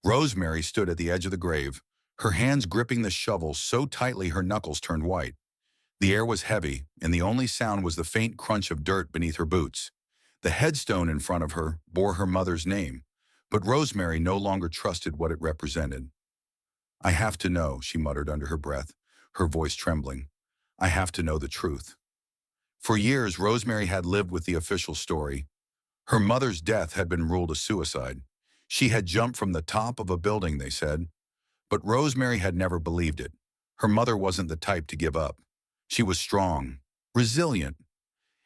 Rosemary stood at the edge of the grave, her hands gripping the shovel so tightly her knuckles turned white. The air was heavy, and the only sound was the faint crunch of dirt beneath her boots. The headstone in front of her bore her mother's name, but Rosemary no longer trusted what it represented. "I have to know," she muttered under her breath, her voice trembling. "I have to know the truth." For years, Rosemary had lived with the official story. Her mother's death had been ruled a suicide. She had jumped from the top of a building, they said. But Rosemary had never believed it. Her mother wasn't the type to give up. She was strong, resilient.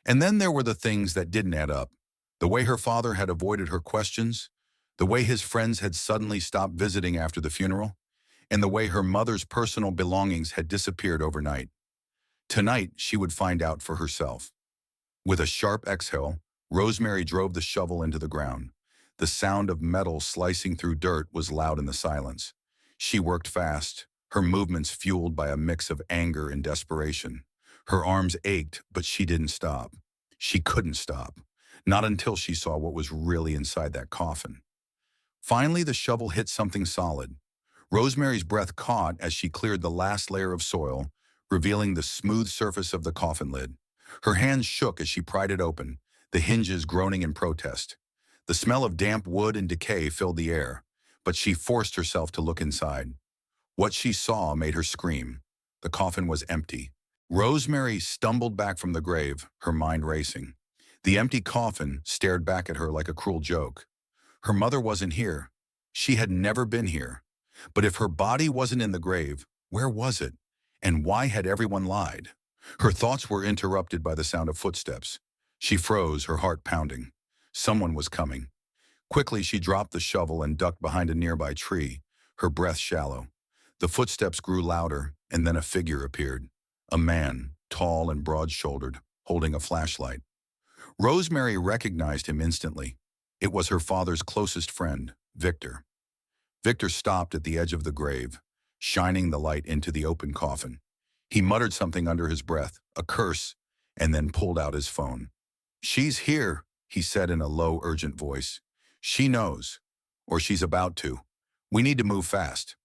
And then there were the things that didn't add up. The way her father had avoided her questions, the way his friends had suddenly stopped visiting after the funeral, and the way her mother's personal belongings had disappeared overnight. Tonight, she would find out for herself. With a sharp exhale, Rosemary drove the shovel into the ground. The sound of metal slicing through dirt was loud in the silence. She worked fast, her movements fueled by a mix of anger and desperation. Her arms ached, but she didn't stop. She couldn't stop. Not until she saw what was really inside that coffin. Finally, the shovel hit something solid. Rosemary's breath caught as she cleared the last layer of soil, revealing the smooth surface of the coffin lid. Her hands shook as she pried it open, the hinges groaning in protest. The smell of damp wood and decay filled the air, but she forced herself to look inside. What she saw made her scream. The coffin was empty. Rosemary stumbled back from the grave, her mind racing. The empty coffin stared back at her like a cruel joke. Her mother wasn't here. She had never been here. But if her body wasn't in the grave, where was it? And why had everyone lied? Her thoughts were interrupted by the sound of footsteps. She froze, her heart pounding. Someone was coming. Quickly, she dropped the shovel and ducked behind a nearby tree, her breath shallow. The footsteps grew louder, and then a figure appeared. A man, tall and broad-shouldered, holding a flashlight. Rosemary recognized him instantly. It was her father's closest friend, Victor. Victor stopped at the edge of the grave, shining the light into the open coffin. He muttered something under his breath, a curse, and then pulled out his phone. "She's here," he said in a low, urgent voice. "She knows, or she's about to. We need to move fast."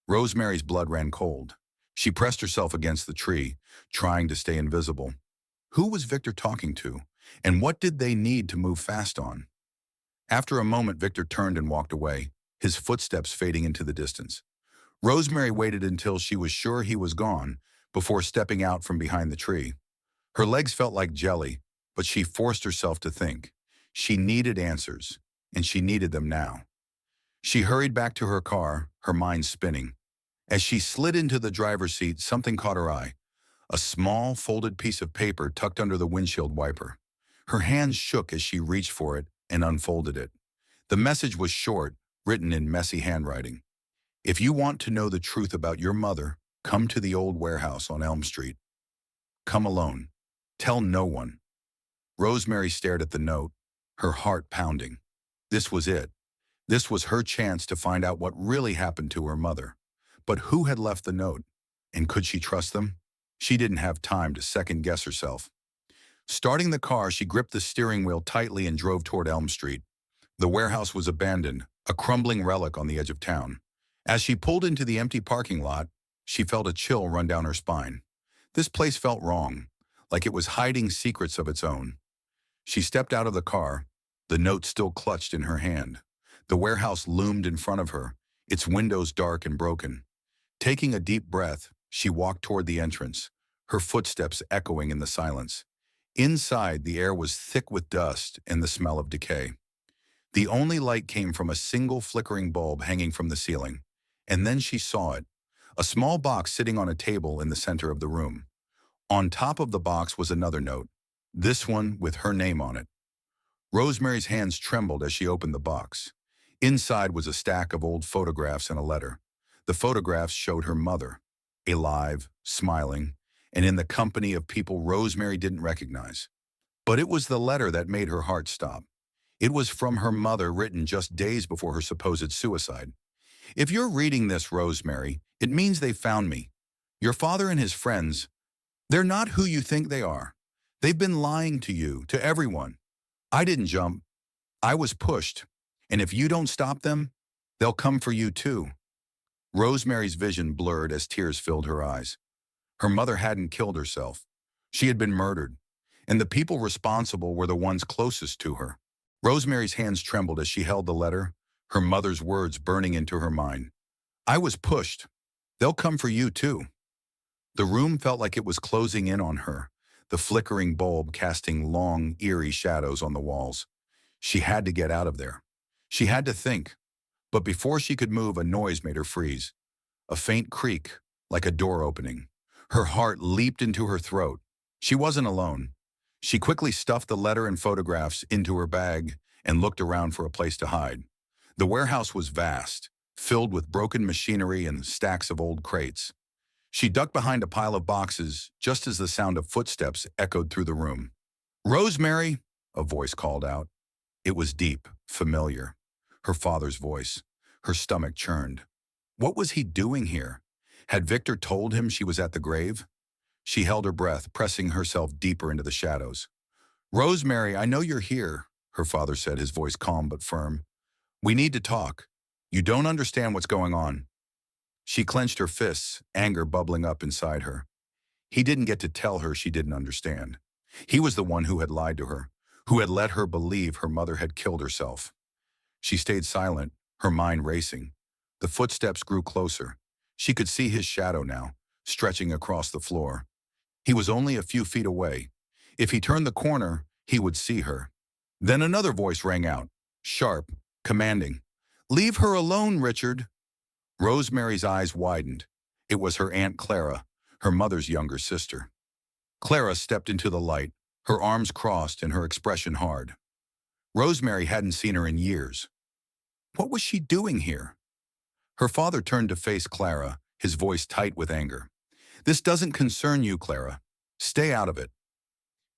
Rosemary's blood ran cold. She pressed herself against the tree, trying to stay invisible. Who was Victor talking to, and what did they need to move fast on? After a moment, Victor turned and walked away, his footsteps fading into the distance. Rosemary waited until she was sure he was gone before stepping out from behind the tree. Her legs felt like jelly, but she forced herself to think. She needed answers, and she needed them now. She hurried back to her car, her mind spinning. As she slid into the driver's seat, something caught her eye. A small, folded piece of paper tucked under the windshield wiper. Her hands shook as she reached for it and unfolded it. The message was short, written in messy handwriting. "If you want to know the truth about your mother, come to the old warehouse on Elm Street. Come alone. Tell no one." Rosemary stared at the note, her heart pounding. This was it. This was her chance to find out what really happened to her mother. But who had left the note? And could she trust them? She didn't have time to second-guess herself. Starting the car, she gripped the steering wheel tightly and drove toward Elm Street. The warehouse was abandoned, a crumbling relic on the edge of town. As she pulled into the empty parking lot, she felt a chill run down her spine. This place felt wrong, like it was hiding secrets of its own. She stepped out of the car, the note still clutched in her hand. The warehouse loomed in front of her, its windows dark and broken. Taking a deep breath, she walked toward the entrance, her footsteps echoing in the silence. Inside, the air was thick with dust and the smell of decay. The only light came from a single flickering bulb hanging from the ceiling. And then she saw it, a small box sitting on a table in the center of the room. On top of the box was another note, this one with her name on it. Rosemary's hands trembled as she opened the box. Inside was a stack of old photographs and a letter. The photographs showed her mother, alive, smiling, and in the company of people Rosemary didn't recognize. But it was the letter that made her heart stop. It was from her mother, written just days before her supposed suicide. "If you're reading this, Rosemary, it means they found me. Your father and his friends, they're not who you think they are. They've been lying to you, to everyone. I didn't jump. I was pushed. And if you don't stop them, They'll come for you too. Rosemary's vision blurred as tears filled her eyes. Her mother hadn't killed herself. She had been murdered, and the people responsible were the ones closest to her. Rosemary's hands trembled as she held the letter, her mother's words burning into her mind. I was pushed. They'll come for you too. The room felt like it was closing in on her, the flickering bulb casting long, eerie shadows on the walls. She had to get out of there. She had to think. But before she could move, a noise made her freeze. A faint creak, like a door opening. Her heart leaped into her throat. She wasn't alone. She quickly stuffed the letter and photographs into her bag and looked around for a place to hide. The warehouse was vast, filled with broken machinery and stacks of old crates. She ducked behind a pile of boxes just as the sound of footsteps echoed through the room. "Rosemary!" a voice called out. It was deep, familiar. Her father's voice. Her stomach churned. What was he doing here? Had Victor told him she was at the grave? She held her breath, pressing herself deeper into the shadows. "Rosemary, I know you're here," her father said, his voice calm but firm. "We need to talk. You don't understand what's going on." She clenched her fists, anger bubbling up inside her. He didn't get to tell her she didn't understand. He was the one who had lied to her, who had let her believe her mother had killed herself. She stayed silent, her mind racing. The footsteps grew closer. She could see his shadow now, stretching across the floor. He was only a few feet away. If he turned the corner, he would see her. Then another voice rang out, sharp, commanding. "Leave her alone, Richard." Rosemary's eyes widened. It was her Aunt Clara, her mother's younger sister. Clara stepped into the light, her arms crossed and her expression hard. Rosemary hadn't seen her in years. What was she doing here? Her father turned to face Clara, his voice tight with anger. "This doesn't concern you, Clara. Stay out of it."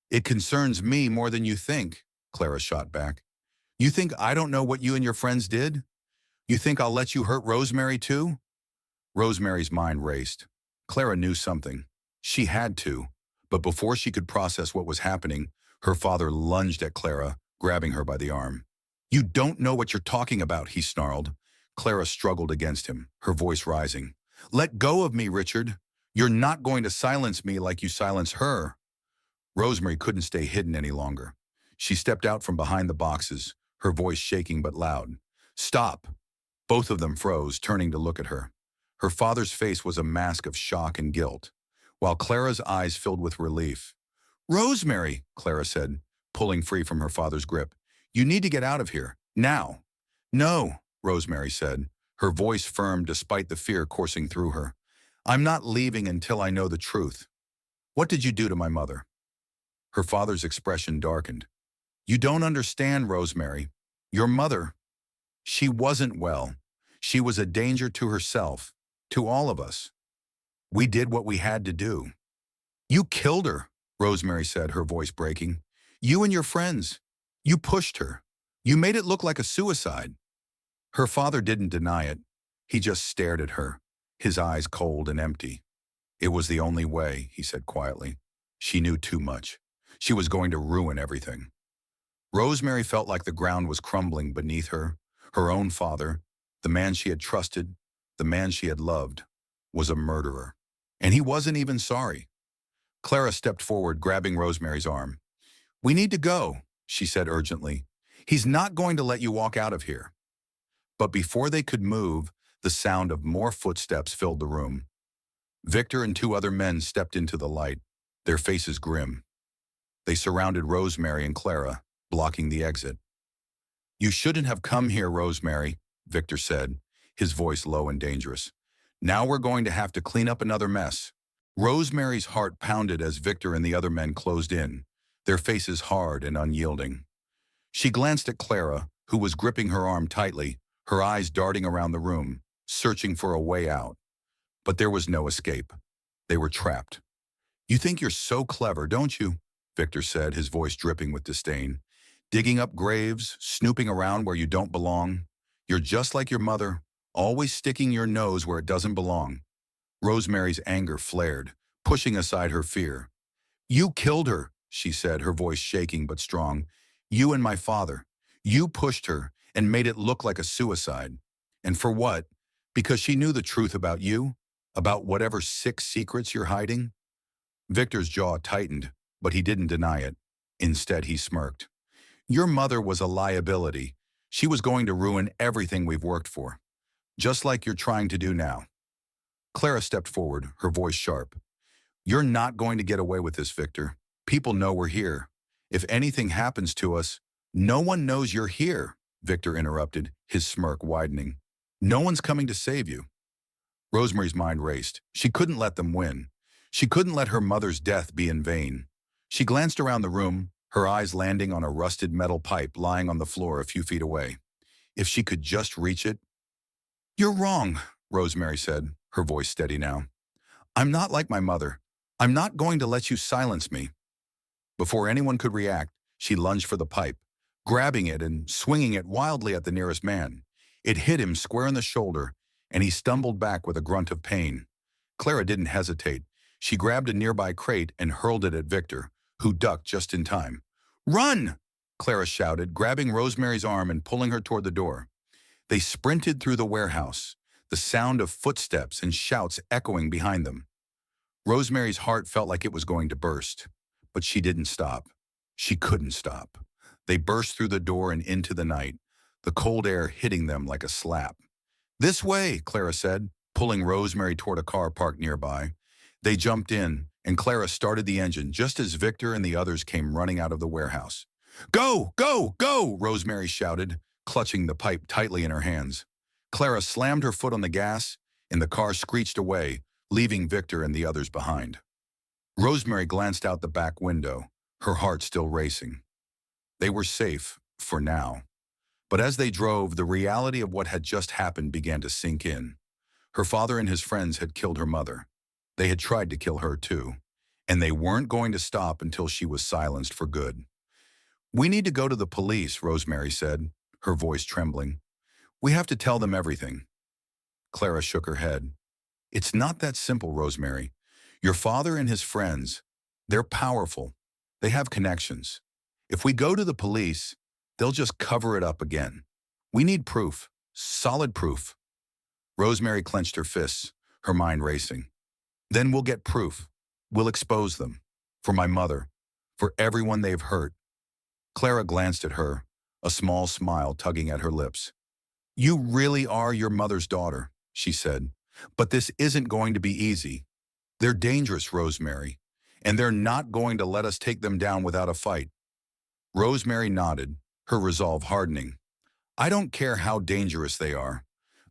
"It concerns me more than you think," Clara shot back. "You think I don't know what you and your friends did? You think I'll let you hurt Rosemary too?" Rosemary's mind raced. Clara knew something. She had to. But before she could process what was happening, her father lunged at Clara, grabbing her by the arm. "You don't know what you're talking about," he snarled. Clara struggled against him, her voice rising. "Let go of me, Richard. You're not going to silence me like you silence her." Rosemary couldn't stay hidden any longer. She stepped out from behind the boxes, her voice shaking but loud. "Stop." Both of them froze, turning to look at her. Her father's face was a mask of shock and guilt, while Clara's eyes filled with relief. "Rosemary," Clara said, pulling free from her father's grip. "You need to get out of here. Now." "No," Rosemary said, her voice firm despite the fear coursing through her. "I'm not leaving until I know the truth. What did you do to my mother?" Her father's expression darkened. "You don't understand, Rosemary. Your mother, she wasn't well. She was a danger to herself, to all of us. We did what we had to do." "You killed her," Rosemary said, her voice breaking. "You and your friends. You pushed her. You made it look like a suicide." Her father didn't deny it. He just stared at her, his eyes cold and empty. "It was the only way," he said quietly. She knew too much. She was going to ruin everything. Rosemary felt like the ground was crumbling beneath her. Her own father, the man she had trusted, the man she had loved, was a murderer. And he wasn't even sorry. Clara stepped forward, grabbing Rosemary's arm. "We need to go," she said urgently. "He's not going to let you walk out of here." But before they could move, the sound of more footsteps filled the room. Victor and two other men stepped into the light, their faces grim. They surrounded Rosemary and Clara, blocking the exit. "You shouldn't have come here, Rosemary," Victor said, his voice low and dangerous. "Now we're going to have to clean up another mess." Rosemary's heart pounded as Victor and the other men closed in, their faces hard and unyielding. She glanced at Clara, who was gripping her arm tightly, her eyes darting around the room, searching for a way out. But there was no escape. They were trapped. "You think you're so clever, don't you?" Victor said, his voice dripping with disdain. "Digging up graves, snooping around where you don't belong. You're just like your mother, always sticking your nose where it doesn't belong." Rosemary's anger flared, pushing aside her fear. "You killed her," she said, her voice shaking but strong. "You and my father. You pushed her and made it look like a suicide. And for what? Because she knew the truth about you? About whatever sick secrets you're hiding? Victor's jaw tightened, but he didn't deny it. Instead, he smirked. Your mother was a liability. She was going to ruin everything we've worked for, just like you're trying to do now. Clara stepped forward, her voice sharp. You're not going to get away with this, Victor. People know we're here. If anything happens to us, no one knows you're here, Victor interrupted, his smirk widening. No one's coming to save you. Rosemary's mind raced. She couldn't let them win. She couldn't let her mother's death be in vain. She glanced around the room, her eyes landing on a rusted metal pipe lying on the floor a few feet away. If she could just reach it. You're wrong, Rosemary said, her voice steady now. I'm not like my mother. I'm not going to let you silence me. Before anyone could react, she lunged for the pipe, grabbing it and swinging it wildly at the nearest man. It hit him square in the shoulder, and he stumbled back with a grunt of pain. Clara didn't hesitate. She grabbed a nearby crate and hurled it at Victor, who ducked just in time. Run! Clara shouted, grabbing Rosemary's arm and pulling her toward the door. They sprinted through the warehouse, the sound of footsteps and shouts echoing behind them. Rosemary's heart felt like it was going to burst, but she didn't stop. She couldn't stop. They burst through the door and into the night, the cold air hitting them like a slap. This way, Clara said, pulling Rosemary toward a car parked nearby. They jumped in, and Clara started the engine just as Victor and the others came running out of the warehouse. Go, go, go, Rosemary shouted, clutching the pipe tightly in her hands. Clara slammed her foot on the gas, and the car screeched away, leaving Victor and the others behind. Rosemary glanced out the back window, her heart still racing. They were safe, for now. But as they drove, the reality of what had just happened began to sink in. Her father and his friends had killed her mother. They had tried to kill her too, and they weren't going to stop until she was silenced for good. We need to go to the police, Rosemary said, her voice trembling. We have to tell them everything. Clara shook her head. It's not that simple, Rosemary. Your father and his friends, they're powerful. They have connections. If we go to the police, they'll just cover it up again. We need proof, solid proof. Rosemary clenched her fists, her mind racing. Then we'll get proof. We'll expose them. For my mother. For everyone they've hurt. Clara glanced at her, a small smile tugging at her lips. You really are your mother's daughter, she said. But this isn't going to be easy. They're dangerous, Rosemary, and they're not going to let us take them down without a fight. Rosemary nodded, her resolve hardening. I don't care how dangerous they are.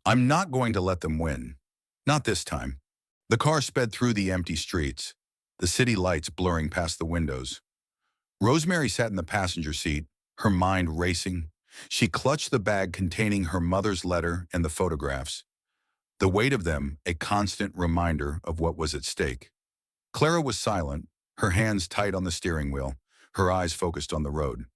I'm not going to let them win. Not this time. The car sped through the empty streets, the city lights blurring past the windows. Rosemary sat in the passenger seat, her mind racing. She clutched the bag containing her mother's letter and the photographs. The weight of them a constant reminder of what was at stake. Clara was silent, her hands tight on the steering wheel, her eyes focused on the road.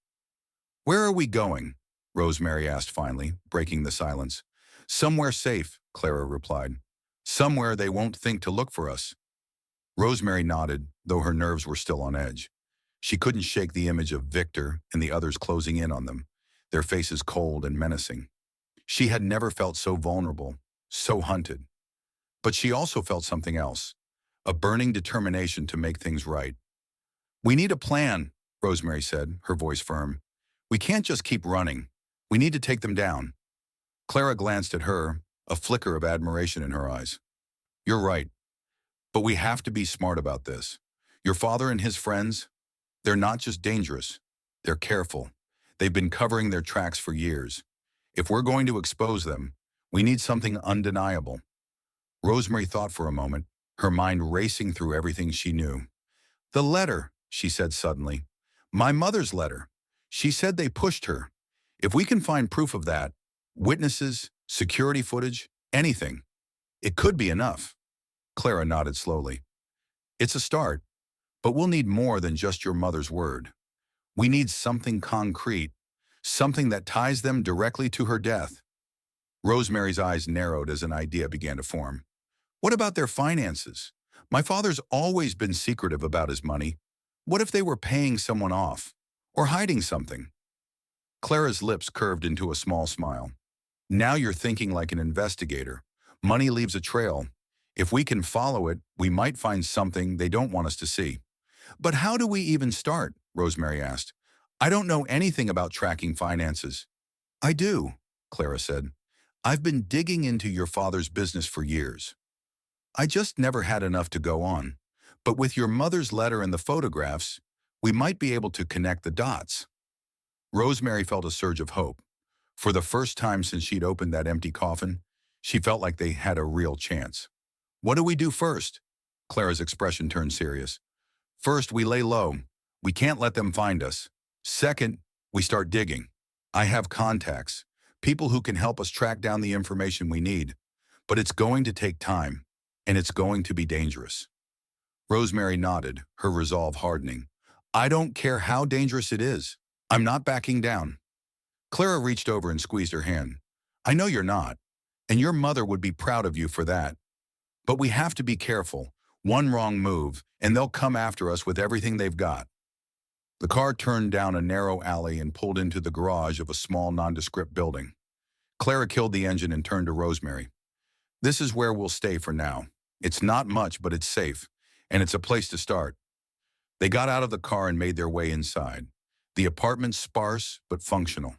Where are we going? Rosemary asked finally, breaking the silence. Somewhere safe, Clara replied. Somewhere they won't think to look for us. Rosemary nodded, though her nerves were still on edge. She couldn't shake the image of Victor and the others closing in on them, their faces cold and menacing. She had never felt so vulnerable, so hunted. But she also felt something else, a burning determination to make things right. We need a plan, Rosemary said, her voice firm. We can't just keep running. We need to take them down. Clara glanced at her, a flicker of admiration in her eyes. You're right. But we have to be smart about this. Your father and his friends, they're not just dangerous. They're careful. They've been covering their tracks for years. If we're going to expose them, we need something undeniable. Rosemary thought for a moment, her mind racing through everything she knew. The letter, she said suddenly. My mother's letter. She said they pushed her. If we can find proof of that, witnesses, security footage, anything, it could be enough. Clara nodded slowly. It's a start, but we'll need more than just your mother's word. We need something concrete, something that ties them directly to her death. Rosemary's eyes narrowed as an idea began to form. What about their finances? My father's always been secretive about his money. What if they were paying someone off or hiding something? Clara's lips curved into a small smile. Now you're thinking like an investigator. Money leaves a trail. If we can follow it, we might find something they don't want us to see. But how do we even start? Rosemary asked. I don't know anything about tracking finances. I do, Clara said. I've been digging into your father's business for years. I just never had enough to go on. But with your mother's letter and the photographs, we might be able to connect the dots. Rosemary felt a surge of hope. For the first time since she'd opened that empty coffin, she felt like they had a real chance. What do we do first? Clara's expression turned serious. First, we lay low. We can't let them find us. Second, we start digging. I have contacts, people who can help us track down the information we need. But it's going to take time, and it's going to be dangerous. Rosemary nodded, her resolve hardening. I don't care how dangerous it is. I'm not backing down. Clara reached over and squeezed her hand. I know you're not, and your mother would be proud of you for that. But we have to be careful. One wrong move, and they'll come after us with everything they've got. The car turned down a narrow alley and pulled into the garage of a small nondescript building. Clara killed the engine and turned to Rosemary. This is where we'll stay for now. It's not much, but it's safe, and it's a place to start. They got out of the car and made their way inside. The apartment sparse but functional.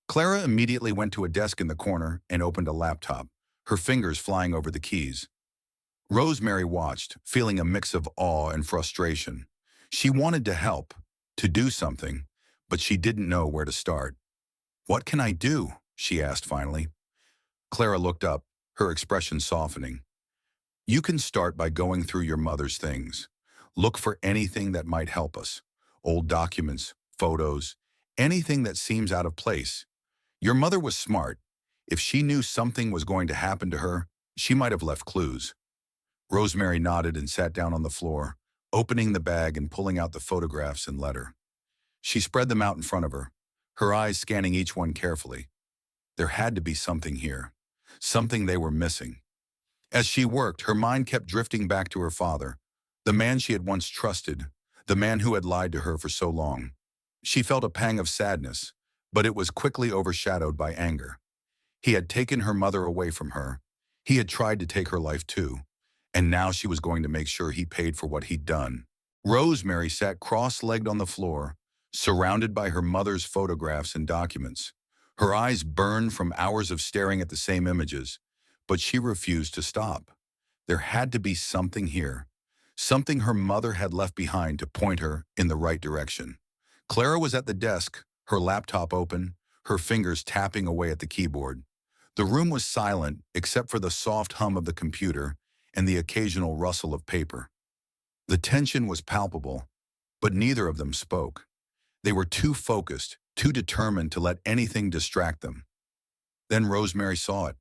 Clara immediately went to a desk in the corner and opened a laptop, her fingers flying over the keys. Rosemary watched, feeling a mix of awe and frustration. She wanted to help, to do something, but she didn't know where to start. What can I do? She asked finally. Clara looked up, her expression softening. You can start by going through your mother's things. Look for anything that might help us. Old documents, photos, anything that seems out of place. Your mother was smart. If she knew something was going to happen to her, she might have left clues. Rosemary nodded and sat down on the floor, opening the bag and pulling out the photographs and letter. She spread them out in front of her, her eyes scanning each one carefully. There had to be something here, something they were missing. As she worked, her mind kept drifting back to her father, the man she had once trusted, the man who had lied to her for so long. She felt a pang of sadness, but it was quickly overshadowed by anger. He had taken her mother away from her. He had tried to take her life too, and now she was going to make sure he paid for what he'd done. Rosemary sat cross-legged on the floor, surrounded by her mother's photographs and documents. Her eyes burned from hours of staring at the same images, but she refused to stop. There had to be something here, something her mother had left behind to point her in the right direction. Clara was at the desk, her laptop open, her fingers tapping away at the keyboard. The room was silent except for the soft hum of the computer and the occasional rustle of paper. The tension was palpable, but neither of them spoke. They were too focused, too determined to let anything distract them. Then Rosemary saw it.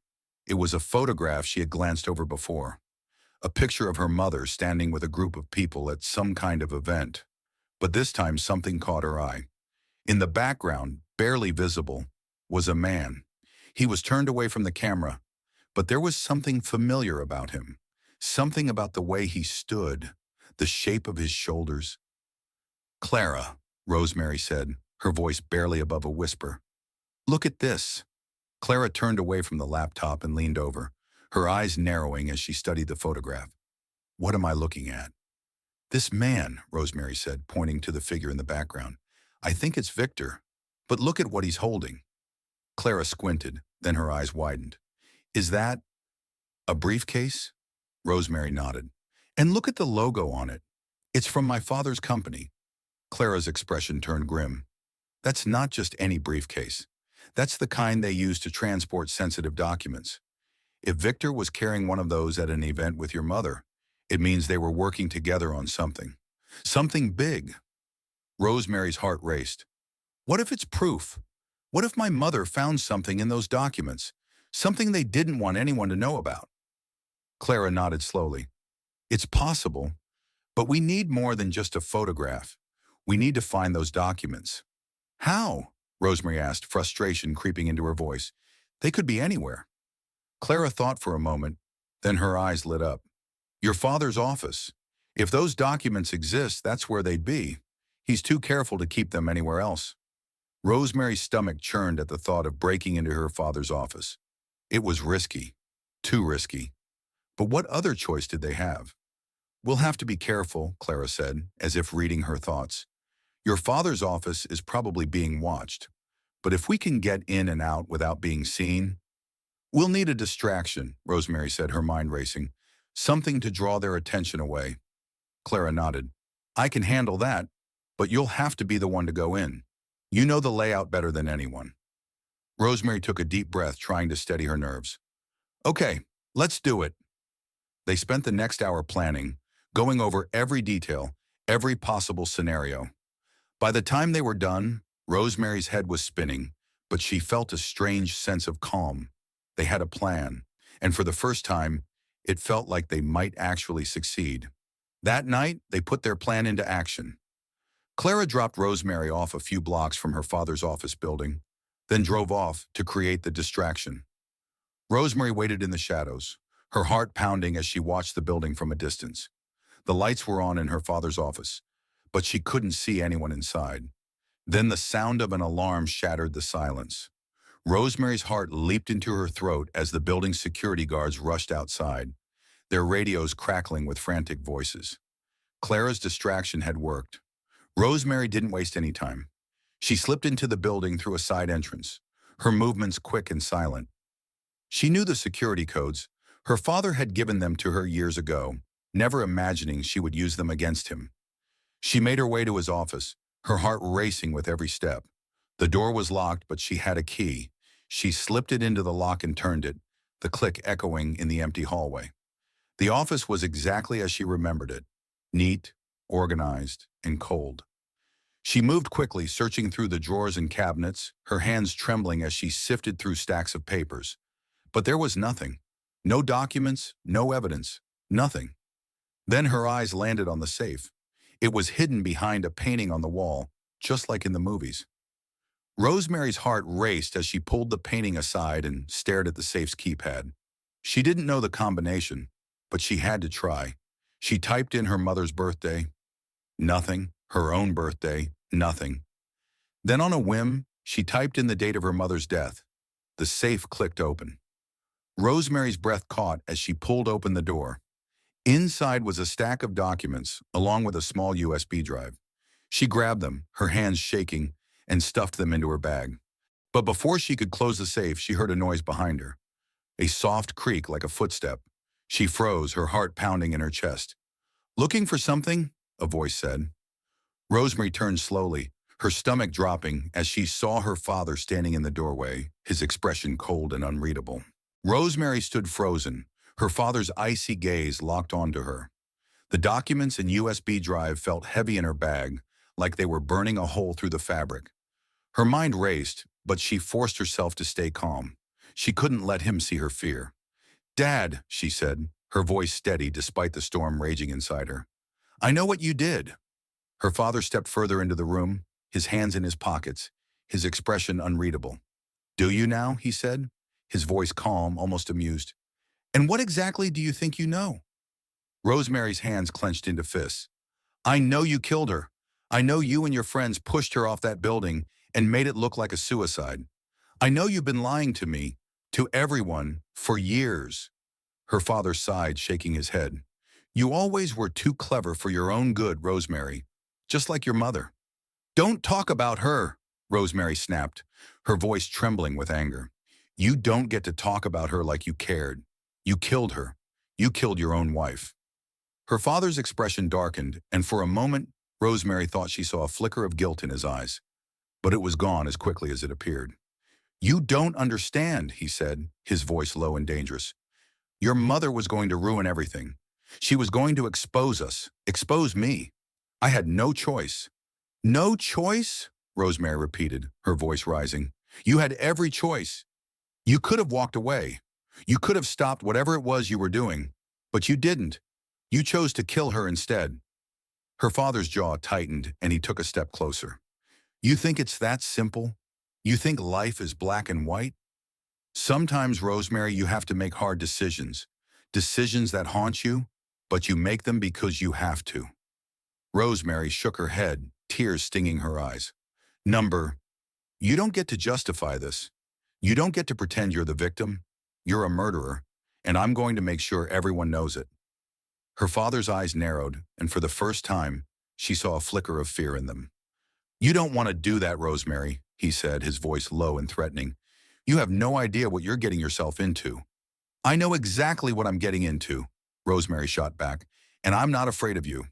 It was a photograph she had glanced over before. A picture of her mother standing with a group of people at some kind of event. But this time something caught her eye. In the background, barely visible, was a man. He was turned away from the camera, but there was something familiar about him. Something about the way he stood, the shape of his shoulders. Clara, Rosemary said, her voice barely above a whisper. Look at this. Clara turned away from the laptop and leaned over, her eyes narrowing as she studied the photograph. What am I looking at? This man, Rosemary said, pointing to the figure in the background. I think it's Victor, but look at what he's holding. Clara squinted, then her eyes widened. Is that a briefcase? Rosemary nodded. And look at the logo on it. It's from my father's company. Clara's expression turned grim. That's not just any briefcase. That's the kind they use to transport sensitive documents. If Victor was carrying one of those at an event with your mother, it means they were working together on something. Something big. Rosemary's heart raced. What if it's proof? What if my mother found something in those documents? Something they didn't want anyone to know about? Clara nodded slowly. It's possible, but we need more than just a photograph. We need to find those documents. How? Rosemary asked, frustration creeping into her voice. They could be anywhere. Clara thought for a moment, then her eyes lit up. Your father's office. If those documents exist, that's where they'd be. He's too careful to keep them anywhere else. Rosemary's stomach churned at the thought of breaking into her father's office. It was risky. Too risky. But what other choice did they have? We'll have to be careful, Clara said, as if reading her thoughts. Your father's office is probably being watched. But if we can get in and out without being seen, we'll need a distraction, Rosemary said, her mind racing. Something to draw their attention away. Clara nodded. I can handle that, but you'll have to be the one to go in. You know the layout better than anyone. Rosemary took a deep breath, trying to steady her nerves. Okay, let's do it. They spent the next hour planning, going over every detail, every possible scenario. By the time they were done, Rosemary's head was spinning, but she felt a strange sense of calm. They had a plan, and for the first time, it felt like they might actually succeed. That night, they put their plan into action. Clara dropped Rosemary off a few blocks from her father's office building, then drove off to create the distraction. Rosemary waited in the shadows, her heart pounding as she watched the building from a distance. The lights were on in her father's office, but she couldn't see anyone inside. Then the sound of an alarm shattered the silence. Rosemary's heart leaped into her throat as the building's security guards rushed outside, their radios crackling with frantic voices. Clara's distraction had worked. Rosemary didn't waste any time. She slipped into the building through a side entrance, her movements quick and silent. She knew the security codes. Her father had given them to her years ago, never imagining she would use them against him. She made her way to his office, her heart racing with every step. The door was locked, but she had a key. She slipped it into the lock and turned it, the click echoing in the empty hallway. The office was exactly as she remembered it, neat, organized, and cold. She moved quickly, searching through the drawers and cabinets, her hands trembling as she sifted through stacks of papers. But there was nothing. No documents, no evidence, nothing. Then her eyes landed on the safe. It was hidden behind a painting on the wall, just like in the movies. Rosemary's heart raced as she pulled the painting aside and stared at the safe's keypad. She didn't know the combination, but she had to try. She typed in her mother's birthday. Nothing. Her own birthday. Nothing. Then on a whim, she typed in the date of her mother's death. The safe clicked open. Rosemary's breath caught as she pulled open the door. Inside was a stack of documents, along with a small USB drive. She grabbed them, her hands shaking, and stuffed them into her bag. But before she could close the safe, she heard a noise behind her. A soft creak like a footstep. She froze, her heart pounding in her chest. Looking for something? A voice said. Rosemary turned slowly, her stomach dropping as she saw her father standing in the doorway, his expression cold and unreadable. Rosemary stood frozen, her father's icy gaze locked onto her. The documents and USB drive felt heavy in her bag, like they were burning a hole through the fabric. Her mind raced, but she forced herself to stay calm. She couldn't let him see her fear. "Dad," she said, her voice steady despite the storm raging inside her. "I know what you did." Her father stepped further into the room, his hands in his pockets, his expression unreadable. "Do you now?" he said, his voice calm, almost amused. "And what exactly do you think you know?" Rosemary's hands clenched into fists. "I know you killed her. I know you and your friends pushed her off that building and made it look like a suicide. I know you've been lying to me, to everyone, for years." Her father sighed, shaking his head. "You always were too clever for your own good, Rosemary, just like your mother." "Don't talk about her," Rosemary snapped, her voice trembling with anger. "You don't get to talk about her like you cared. You killed her. You killed your own wife." Her father's expression darkened, and for a moment, Rosemary thought she saw a flicker of guilt in his eyes. But it was gone as quickly as it appeared. "You don't understand," he said, his voice low and dangerous. "Your mother was going to ruin everything. She was going to expose us, expose me. I had no choice." "No choice?" Rosemary repeated, her voice rising. "You had every choice. You could have walked away. You could have stopped whatever it was you were doing, but you didn't. You chose to kill her instead." Her father's jaw tightened, and he took a step closer. "You think it's that simple? You think life is black and white? Sometimes, Rosemary, you have to make hard decisions. Decisions that haunt you, but you make them because you have to." Rosemary shook her head, tears stinging her eyes. "You don't get to justify this. You don't get to pretend you're the victim. You're a murderer, and I'm going to make sure everyone knows it." Her father's eyes narrowed, and for the first time, she saw a flicker of fear in them. "You don't want to do that, Rosemary," he said, his voice low and threatening. "You have no idea what you're getting yourself into." "I know exactly what I'm getting into," Rosemary shot back, "and I'm not afraid of you."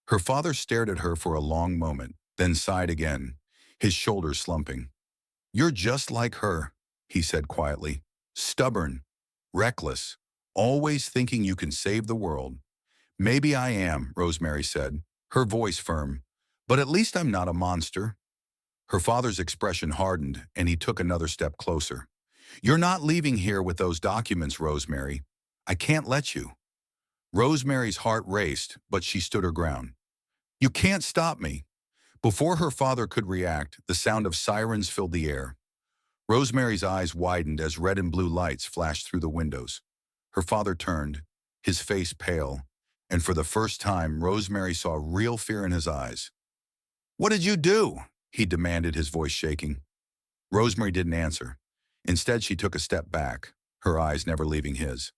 Her father stared at her for a long moment, then sighed again, his shoulders slumping. "You're just like her," he said quietly. "Stubborn, reckless, always thinking you can save the world." "Maybe I am," Rosemary said, her voice firm, "but at least I'm not a monster." Her father's expression hardened, and he took another step closer. "You're not leaving here with those documents, Rosemary. I can't let you." Rosemary's heart raced, but she stood her ground. "You can't stop me." Before her father could react, the sound of sirens filled the air. Rosemary's eyes widened as red and blue lights flashed through the windows. Her father turned, his face pale, and for the first time, Rosemary saw real fear in his eyes. "What did you do?" he demanded, his voice shaking. Rosemary didn't answer. Instead, she took a step back, her eyes never leaving his.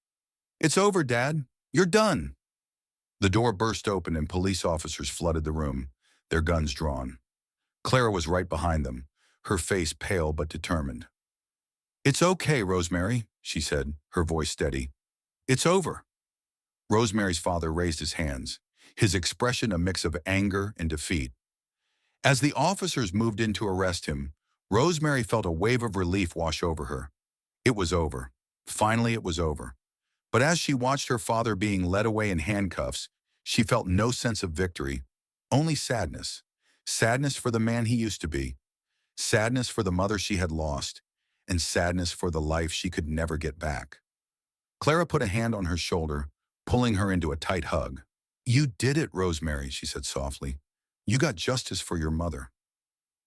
"It's over, Dad. You're done." The door burst open and police officers flooded the room, their guns drawn. Clara was right behind them, her face pale but determined. "It's okay, Rosemary," she said, her voice steady. "It's over." Rosemary's father raised his hands, his expression a mix of anger and defeat. As the officers moved in to arrest him, Rosemary felt a wave of relief wash over her. It was over. Finally, it was over. But as she watched her father being led away in handcuffs, she felt no sense of victory, only sadness. Sadness for the man he used to be, sadness for the mother she had lost, and sadness for the life she could never get back. Clara put a hand on her shoulder, pulling her into a tight hug. "You did it, Rosemary," she said softly. "You got justice for your mother."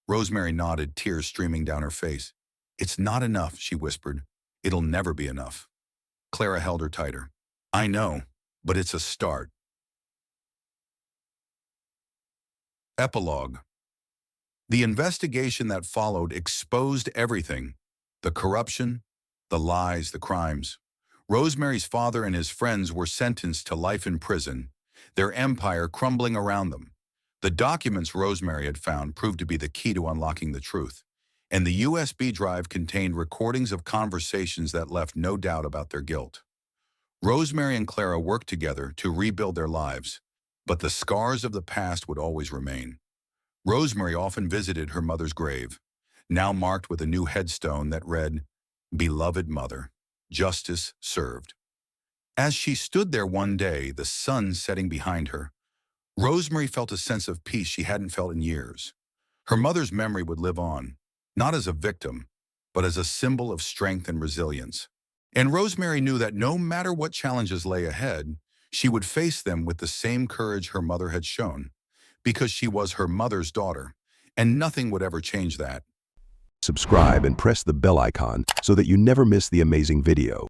Rosemary nodded, tears streaming down her face. "It's not enough," she whispered. "It'll never be enough." Clara held her tighter. "I know, but it's a start." Epilogue. The investigation that followed exposed everything: the corruption, the lies, the crimes. Rosemary's father and his friends were sentenced to life in prison, their empire crumbling around them. The documents Rosemary had found proved to be the key to unlocking the truth, and the USB drive contained recordings of conversations that left no doubt about their guilt. Rosemary and Clara worked together to rebuild their lives, but the scars of the past would always remain. Rosemary often visited her mother's grave, now marked with a new headstone that read, "Beloved Mother, Justice Served." As she stood there one day, the sun setting behind her, Rosemary felt a sense of peace she hadn't felt in years. Her mother's memory would live on, not as a victim, but as a symbol of strength and resilience. And Rosemary knew that no matter what challenges lay ahead, she would face them with the same courage her mother had shown, because she was her mother's daughter, and nothing would ever change that. Subscribe and press the bell icon so that you never miss the amazing video.